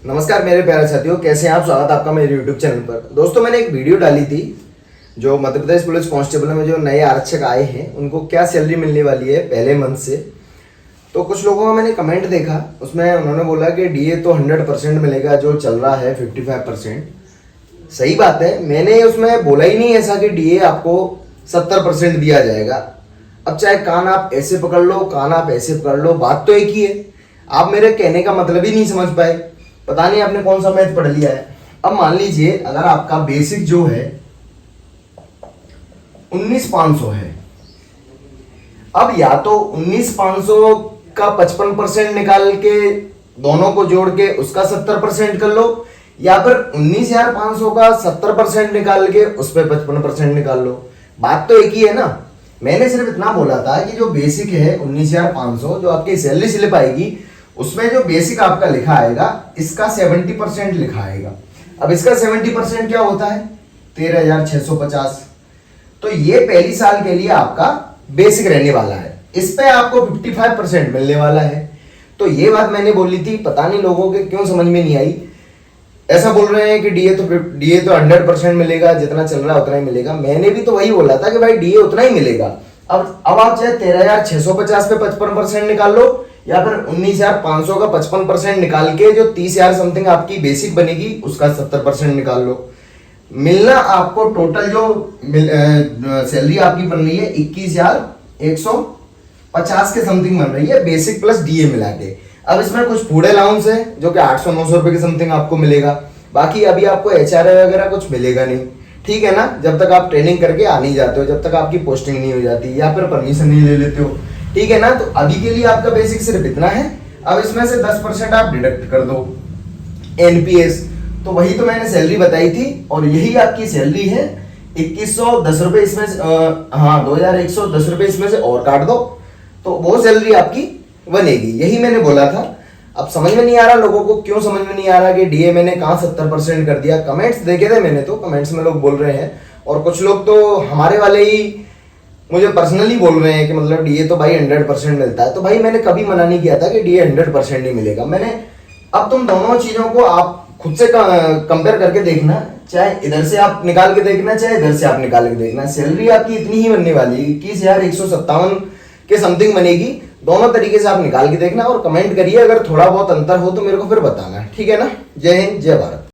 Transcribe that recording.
नमस्कार मेरे प्यारे साथियों, कैसे हैं आप। स्वागत है आपका मेरे YouTube चैनल पर। दोस्तों, मैंने एक वीडियो डाली थी जो मध्य प्रदेश पुलिस कांस्टेबल में जो नए आरक्षक आए हैं उनको क्या सैलरी मिलने वाली है पहले मंथ से। तो कुछ लोगों का मैंने कमेंट देखा, उसमें उन्होंने बोला कि डीए तो 100% मिलेगा, जो चल रहा है 55%। सही बात है, मैंने उसमें बोला ही नहीं ऐसा कि डीए आपको 70% दिया जाएगा। अब चाहे कान आप ऐसे पकड़ लो, कान आप ऐसे पकड़ लो, बात तो एक ही है। आप मेरे कहने का मतलब ही नहीं समझ पाए, पता नहीं आपने कौन सा मैथ पढ़ लिया है। अब मान लीजिए अगर आपका बेसिक जो है 19,500 है, अब या तो 19,500 का 55% निकाल के दोनों को जोड़ के उसका 70% कर लो, या फिर 19,500 का 70% निकाल के उस पर 55% निकाल लो। बात तो एक ही है ना। मैंने सिर्फ इतना बोला था कि जो बेसिक है 19,500, जो आपकी सैलरी स्लिप आएगी उसमें जो बेसिक आपका लिखा आएगा इसका 70% लिखा आएगा। अब इसका 70% क्या होता है? 13,650। तो ये पहली साल के लिए आपका बेसिक रहने वाला है, इस पे आपको 55% मिलने वाला है। तो ये बात मैंने बोली थी, पता नहीं लोगों के क्यों समझ में नहीं आई। ऐसा बोल रहे हैं कि डीए तो 100% मिलेगा, जितना चल रहा है उतना ही मिलेगा। मैंने भी तो वही बोला था कि भाई डीए उतना ही मिलेगा। अब आप चाहे 13,650 पे 55% निकाल लो, या फिर 19,500 का 55% निकाल के जो 30,000 समथिंग आपकी बेसिक बनेगी उसका 70% निकाल लो। मिलना आपको टोटल जो सैलरी आपकी बन रही है 21,150 के समथिंग बन रही है, बेसिक प्लस डीए मिला के। अब इसमें कुछ फूड अलाउंस है जो कि 800-900 रुपए के समथिंग आपको मिलेगा। बाकी अभी आपको एचआरए वगैरह कुछ मिलेगा नहीं, ठीक है ना, जब तक आप ट्रेनिंग करके आ नहीं जाते हो, जब तक आपकी पोस्टिंग नहीं हो जाती या फिर परमिशन नहीं ले लेते हो, ठीक है ना। तो अभी के लिए आपका बेसिक सिर्फ इतना है। अब इसमें से 10% आप डिडक्ट कर दो एनपीएस, तो वही तो मैंने सैलरी बताई थी, और यही आपकी सैलरी है 2,110 रुपए। इसमें 2,110 रुपए इसमें से और काट दो तो वो सैलरी आपकी बनेगी। यही मैंने बोला था। अब समझ में नहीं आ रहा लोगों को, क्यों समझ में नहीं आ रहा कि डीए मैंने कहाँ 70% कर दिया। कमेंट्स देखे थे मैंने, तो कमेंट्स में लोग बोल रहे हैं, और कुछ लोग तो हमारे वाले ही मुझे पर्सनली बोल रहे हैं कि मतलब डीए तो भाई 100% मिलता है। तो भाई मैंने कभी मना नहीं किया था कि डीए 100% नहीं मिलेगा। मैंने अब तुम दोनों चीजों को आप खुद से कंपेयर करके देखना, चाहे इधर से आप निकाल के देखना, चाहे इधर से आप निकाल के देखना, सैलरी आपकी इतनी ही बनने वाली है, 21,157 के समथिंग बनेगी। दोनों तरीके से आप निकाल के देखना और कमेंट करिए, अगर थोड़ा बहुत अंतर हो तो मेरे को फिर बताना, ठीक है ना। जय हिंद, जय भारत।